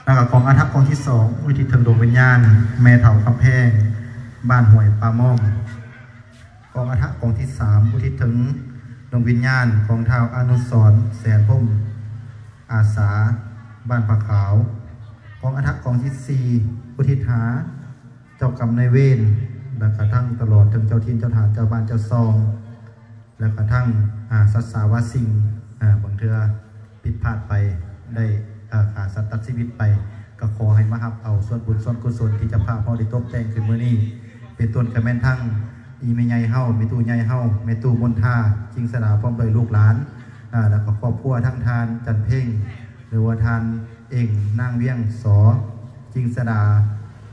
แล้วก็กองอาทัพกองที่2อุทิศถึงดวงวิญญาณแม่เฒ่าคำแพงบ้านห้วยปลาม่อมกองอาทัพกองที่3อุทิศถึงดวงวิญญาณของท้าวอนุสรณ์แสนพุ่มอาสาบ้านปะขาวกองอาทัพกองที่4อุทิศหาเจ้ากรรมนายเวรและกระทั่งตลอดถึงเจ้าทินเจ้าฐานเจ้าบ้านเจ้าซองและกระทั่งสัตสาวาสิ่งบางเทือผิดพลาดไปได้ขาดสัตว์ตัดชีวิตไปก็ขอให้มารับเอาส่วนบุญส่วนกุศลที่จะพาพ่อได้ตบแต่งขึ้นมื้อนี้เป็นต้นกระแม่นทั้งอีแม่ใหญ่เฮาแม่ตู้ใหญ่เฮาแม่ตู้มนท่าจิงสดาพร้อมด้วยลูกหลานแล้วก็ครอบครัวทั้งทานจันเพ่งหรือว่าทานเองนางเวียงสอจิงสดา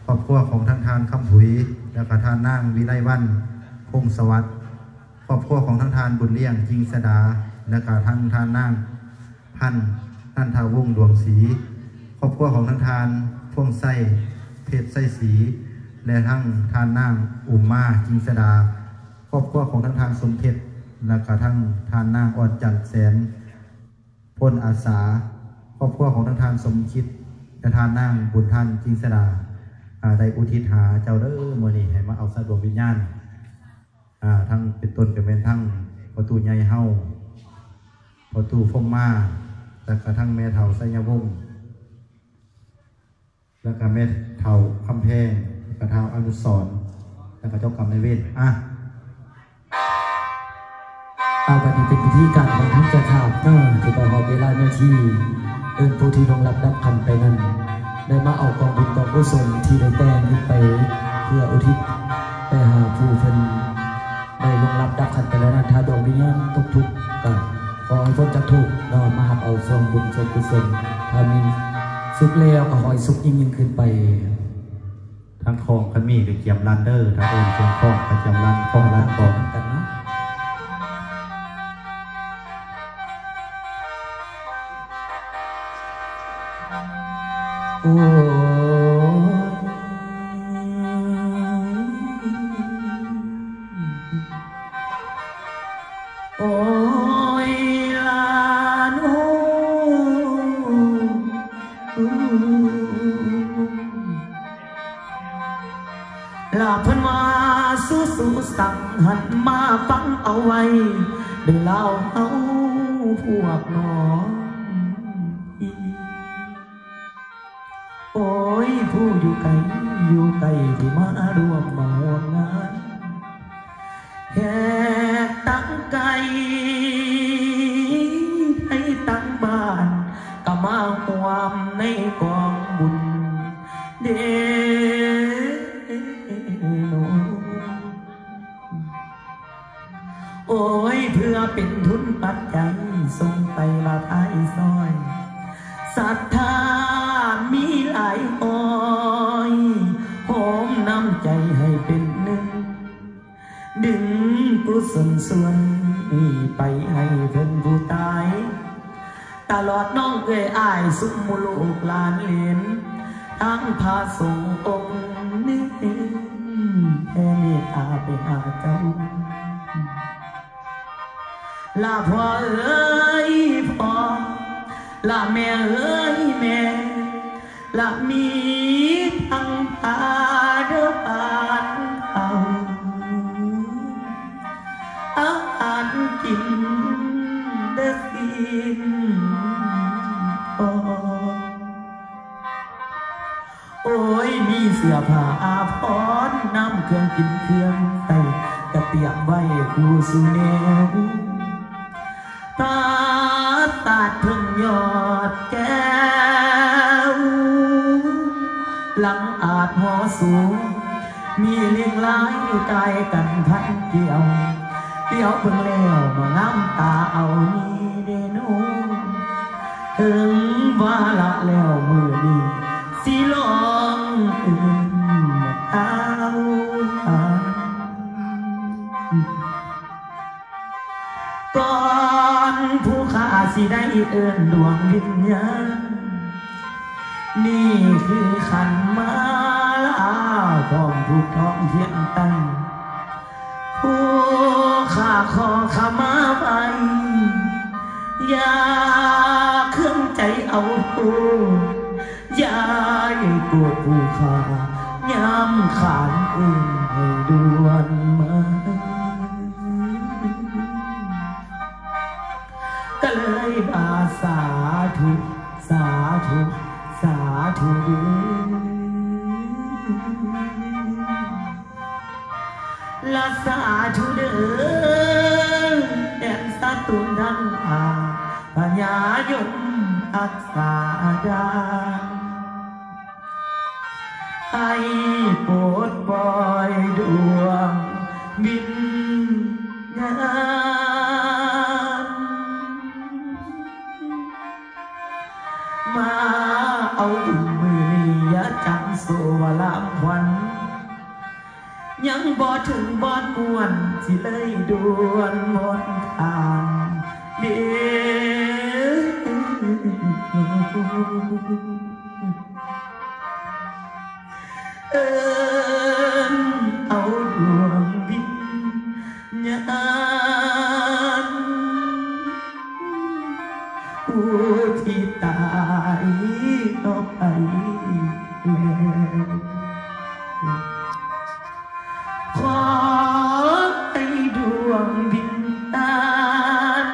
ครอบครัวของทั้งทานคำผุยแล้วก็ทานนางวิไลวันพงสวัสดิ์ครอบครัวของทั้งทานบุญเลี้ยงจิงสดาและก็ทั้งทานนางพันนันทาวงศ์ดวงศรีครอบครัวของทั้งทานพ่วงไส้เพชรไส้สีและทั้งทานนางอุมมาจิงสดาครอบครัวของทั้งทานสมเพชรและก็ทั้งทานนางอ่อนจันทร์แสนพลอาสาครอบครัวของทั้งทานสมคิดและทานนางบุญทันจิงสดาได้อุทิศหาเจ้าเด้อมื้อนี้ให้มาเอาสะดวกวิญญาณทั้งเป็นต้นก็เป็นทั้งประตูใหญ่เฮาประตูฟมมาแล้วก็ทั้งแม่เฒ่าไสยวงศ์แล้วก็แม่เฒ่าคำแพงกระท้าวอนุสรณ์แล้วก็เจ้ากรรมนายเวรวันนี้เป็นพิธีการของท่านเจ้าภาพเนาะที่ประกอบเวลาหน้าที่ผู้ที่ลงรับดับคันไปนั้นได้มาเอากองบุญกองกุศลที่ได้แต่งขึ้นไปเพื่ออุทิศไปหาผู้เพิ่นได้ลงรับดับคันไปแล้วนั้นถ้าดวงวิญญาณทุกๆก็ขอให้พ้นจากทุกข์เรามาหับเอาส่วนบุญส่วนกุศลถ้ามีสุขแล้วก็ขอให้สุขยิ่งขึ้นไปทั้งคลองคันมีหรือเกียมลันเดอร์ทั้งเองเชียงคลองกับเกียมลันคลองลันคลองกันเนาะโอ้โอ้ยลานโอ้ลาเพิ่นมาสู้สั่งหันมาฟังเอาไว้ได้เล่าเอาพวกน้องโอ้ยผู้อยู่ไกลที่มาร่วมมาห่วงงานแขกตั้งไกลให้ตั้งบ้านก็มาความในกองบุญเดโนโอ้ยเพื่อเป็นทุนปัจจัยส่งไปละท้ายซอยศรัทธามีหลายอ้อยหอมน้ำใจให้เป็นหนึ่งดึงกุศลส่วนนี้ไปให้เพิ่นผู้ตายตลอดน้องเอ่ยอ้ายสุมุลูกหลานเหลนทั้งพาส่งองค์นี้แผ่เมตตาไปหาเจ้าลาพ่อเอ้ยพ่อลาแม่เอ้ยแม่ลามีทั้งพาเด้อปานเอาอาหารกินเด้อกินโอ้ยมีเสื้อผ้าอาภรณ์น้ำเครื่องกินเครื่องใส่กระเตียบไว้คู่สู่แนวตาตาเพิ่งยอดแก้วหลังอาจหอสูงมีเลี้ยงลายกายกันพันเกี่ยวเดี๋ยวเพิ่งแล้วมางามตาเอานี่เดนูถึงว่าละแล้วมือนี้สิลองอื่นเอาก่อนผู้ข้าสิได้เอิ้นดวงวิญญาณนี่คือขันมาลาของผู้ท้องเทียนตั้งผู้ข้าขอขมาไปอย่าเครื่องใจเอาผู้ ยายโกรธผู้ขาย้ำขานอุ่นให้ด่วนมาก็เลยบาสาธุสาธุสาธุเด้อละสาธุเด้อแดนสาตุนังอาพญายมอักษาดาให้โปรดปล่อยดวงวิญญาณมาเอาดุมมือยาจังโซวลามควันยังบ่ถึงบ่มวนสิเลยด่วนหมดทางเด้เอิ้นเอาดวงวิญญาณผู้ที่ตายต่อไปแล้วขอให้ดวงวิญญาณ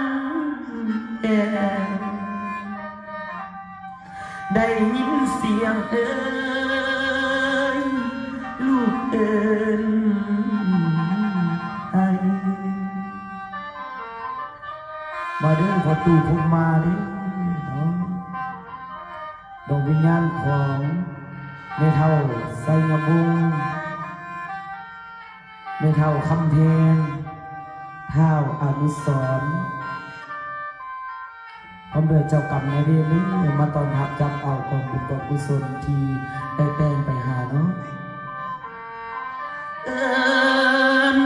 ได้ยินเสียงเอ่ยลูกเอิ้นไอมาเด้อพอตู่ผมมาเด้อเนาะดวงวิญญาณของแม่เฒ่าไสงะบุงแม่เฒ่าคำเพงท้าวอนุสรณ์พร้อมด้วยเจ้ากรรมในเรื่องนี้มาตอนรับจับเอาความบุญกุศลที่ได้แต่งไปหาเนาะเอิ้น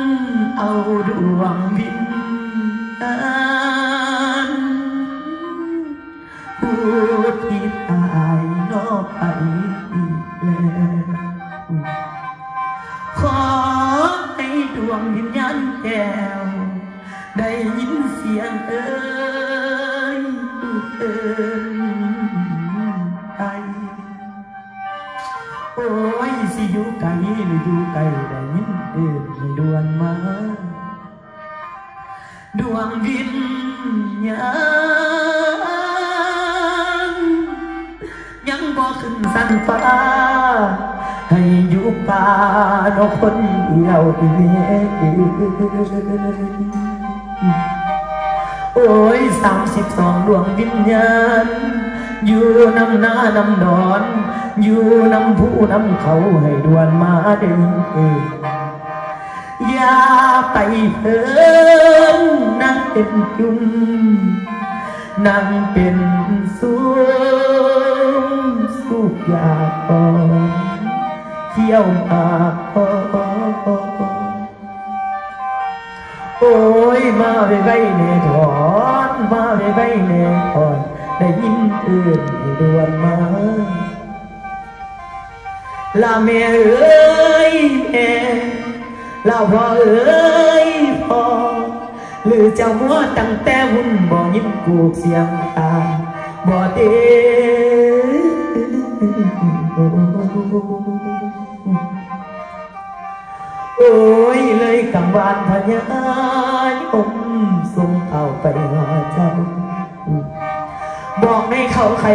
เอาดวงวิญญาณผู้ที่ตายนอกไปแล้วขอให้ดวงวิญญาณแก้วได้ยินเสียงเอ่ยเอิ้นไอโอ้ยสิอยู่ไกลหรืออยู่ไกลได้ยินเอิ้นให้ด่วนมาดวงวิญญาณยังบ่ขึ้นสันฟ้าให้อยู่ป่านกคนเดียวโอ้ย32ดวงวิญญาณอยู่นำหน้านำดอนอยู่นำผู้นำเขาให้ด่วนมาเด้ออย่าไปเพิ่มนั่งเป็นจุ่มนั่งเป็นสูงสุขอยากปองเที่ยวหากพอโอ้ยมาไปไว้ในถอนมาไปไว้ในถอนได้ยินเอื้อนให้ด่วนมาลาแม่เอ้ยแม่ลาพ่อเอ้ยพ่อหรือเจ้ามัวตั้งแต่วุ่นบ่ยิ้มกูกเสียงตาบ่เด้โอ้ยเลยกังวานพญายมส่งเอาไปหาเจ้าบอกให้เขาใคร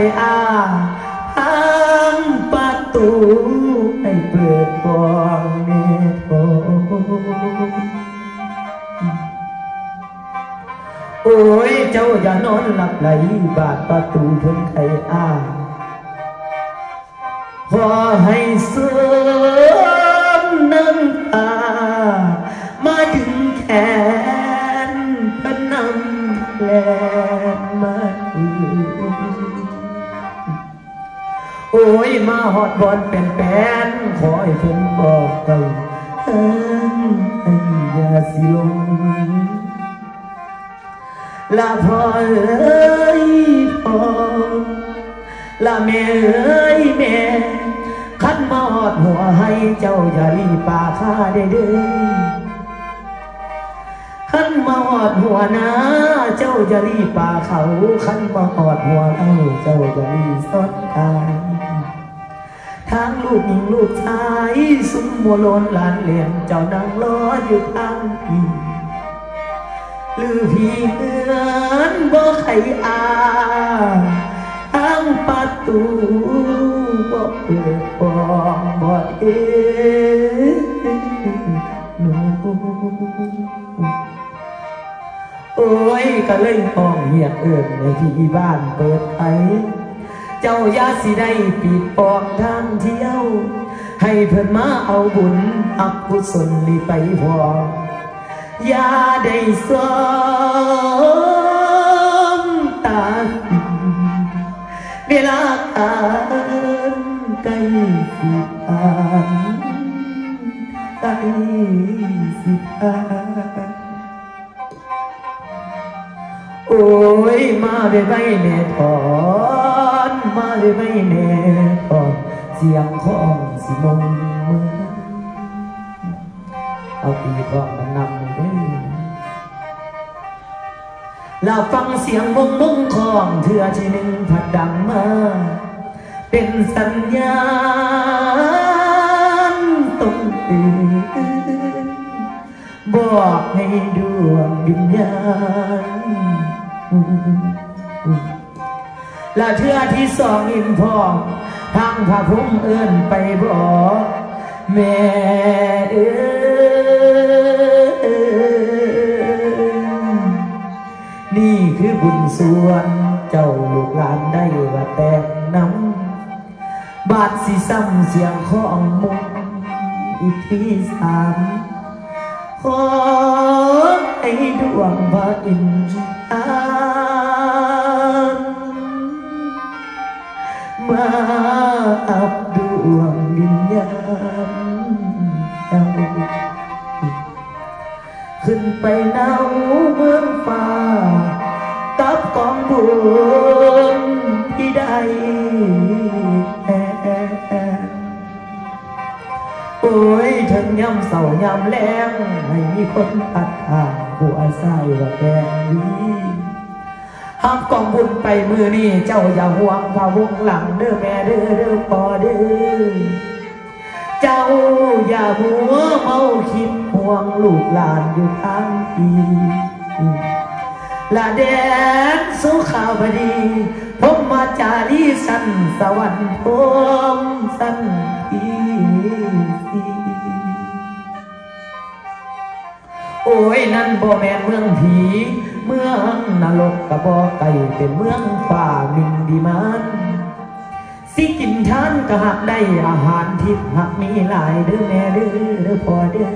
ทางประตูให้เปิดกว้างเนตรโอ้ยเจ้าอย่านอนหลับไหลบาดประตูเพิ่งใครขอให้สมน้ำตามาถึงแขนพนำแลมาโอ้ยมาหอดบอลเป็นแป้นขอให้เพิ่นบอกไปอย่าสิลงลาพ่อเอ้ยพ่อลาแม่เอ้ยแม่ขันมาหอดหัวให้เจ้าอย่าลีป่าข้าได้เด้อขันมาหอดหัวนะเจ้าอย่าลีป่าเขาขันมาหอดหัวเอาเจ้าอย่าลีสดกาย ลูกหญิงลูกชายสุมโมโลนหลานเหลี่ยมเจ้านั่งรออยู่ทางอีหรือพี่เอือนบ่ใครอาทางประตูบ่เปิดฟองบ่เอ็นโอ้ยก็เลยห้องเหียกเอิญในที่บ้านเปิดไขเจ้ายาสิได้ปิดปองทางเที่ยวให้เพิ่นมาเอาบุญอักกุศลนี่ไปพอยาได้สมตาเวลาทานใกล้สิทานใกล้สิทานโอ้ยมาได้ไหมแน่ทอนมาได้ไหมแน่ทอนเสียงของสิมงมือเอาตีก็มันนำได้เราฟังเสียงมงของเถื่อที่หนึ่งผัดดังมาเป็นสัญญาณต้องตื่นบอกให้ดวงวิญญาณและเถื่อที่สองอินพองทางพระพุทธเอิ้นไปบอกแม่เอ้นี่คือบุญส่วนเจ้าลูกหลานได้ว่าแต่งน้ำบาดสิซ้ำเสียงของมุงอีกที่สามขอให้ดวงพระอินทร์มาอับดวงวิญญาณเจ้าขึ้นไปเนาเมืองฟ้ากับกองบุญที่ได้โอ้ยถึงยำเศร้ายำแรงให้มีคนพัดผ่านผู้อาศัยว่าแกงนี้หักกองบุญไปมือนี่เจ้าอย่าห่วงพะวงหลังเด้อแม่เด้อเด้อพ่อเด้อเจ้าอย่าหัวเมาคิดห่วงลูกหลานอยู่ทางอีละแดนสุขาวดีพมมาจารีสันสวรรค์พมสันอีโอ้ยนั่นบ่แม่นเมืองผีเมืองนรกกะบ่ไก่เป็นเมืองฝ่ามินดีมันสิกินทานก็หักได้อาหารทิพย์หักมีหลายเด้อแม่เด้อเด้อพ่อเด้อ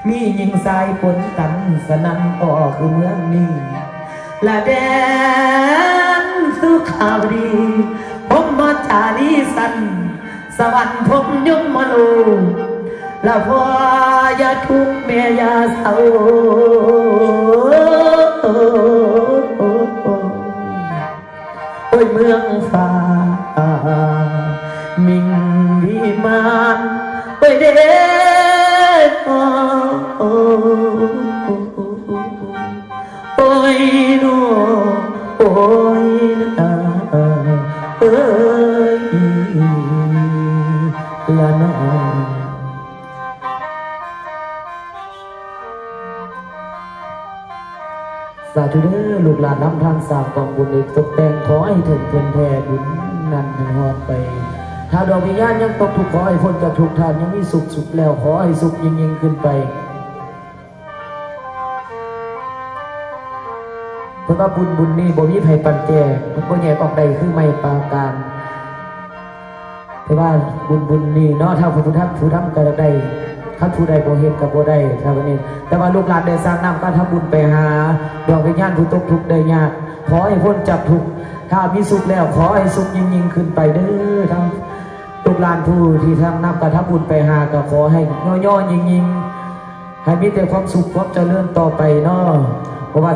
มีหญิงสายปนกันสนั่นออกคือเมืองนี้ละแดนสุขาวดีผมมาจารีสันสวรรค์ผมยมมาโลละพ่ออย่าทุกข์แม่อย่าเศร้าโอ้ยเมืองฟ้ามิงวิมานโอ้ยเด้อโอ้ยโนโอ้ยนะเอ้ยละน้องสาธุเด้อลูกหลานน้ำทางสามกองบุญเอกตกแต่งขอให้ถึงเพื่อนแท้บุญนั่นให้ฮอดไปถ้าดวงวิญญาณยังตกทุกข์ขอให้พ้นจากทุกข์ทานยังมีสุขแล้วขอให้สุขยิ่งขึ้นไปเพราะว่าบุญนี่บ่มีไผปันแจมันบ่แยกออกใดคือไม่ปราการแต่ว่าบุญนี่เนาะถ้าผู้ทำก็ได้ถ้าผู้ใดบ่เฮ็ดก็บ่ได้ถ้าวันนี้แต่ว่าลูกหลานได้สร้างน้ำการทำบุญไปหาดวงวิญญาณผู้ตกทุกข์ได้ยากขอให้พ้นจากทุกข์ถ้ามีสุขแล้วขอให้สุขยิ่งขึ้นไปเด้อทั้งลูกหลานผู้ที่ทำน้ำการทำบุญไปหาก็ขอให้ย่อๆยิ่งให้มีแต่ความสุขความเจริญต่อไปเนาะเพราะว่า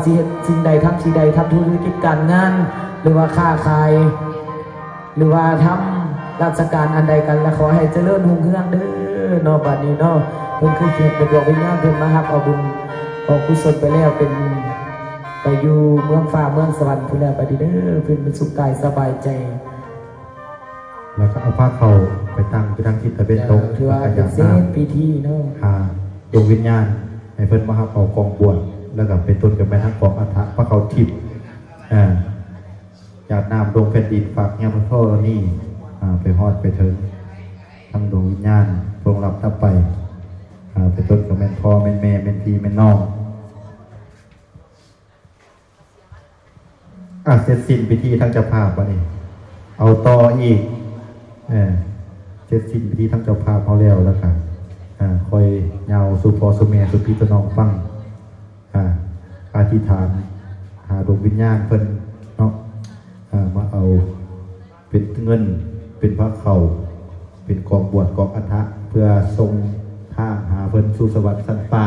สิ่งใดทำสิ่งใดทำธุรกิจการงานหรือว่าค้าขายหรือว่าทำราชการอันใดกันและขอให้เจริญรุ่งเรืองเด้อเนาะบัดนี้เนาะเพิ่นคือเกียรติเป็นดวงวิญญาณเพิ่นมาฮับเอาบุญเอากุศลไปแล้วเป็นไปอยู่เมืองฟ้าเมืองสวรรค์พุ่นแล้วบัดนี้เด้อเพิ่นเป็นสุขกายสบายใจ แล้วก็เอาผ้าเข่าไป ตั้งไปทางทิศตะวันตก ถือว่าเป็นเซตพิธีเนาะ หาดวงวิญญาณให้เพิ่นมาหาเอากองบวชแล้วก็เป็นต้นกันไปทางกองอัฐะพระเขาทิพย์จากน้ำดวงแผ่นดินฝากยามพระพ่อนี่ไปฮอดไปถึงทางดวงวิญญาณทรงรับทับไปไปต้นกับแม่นพ่อแม่นแม่แม่นพี่แม่นน้องเสร็จสิ้นพิธีทางเจ้าภาพวะนี่เอาต่ออีกเสร็จสิ้นพิธีทางเจ้าภาพเขาแล้วกันคอยเงาสุพอสุเมสุพิตน้องฟังอธิษฐานหาดวงวิญญาณเพิ่นเนาะมาเอาเป็นเงินเป็นพระเขาเป็นกองบวชกองอัฐะเพื่อทรงทางหาเพิ่นสู่สวรรค์สันป่า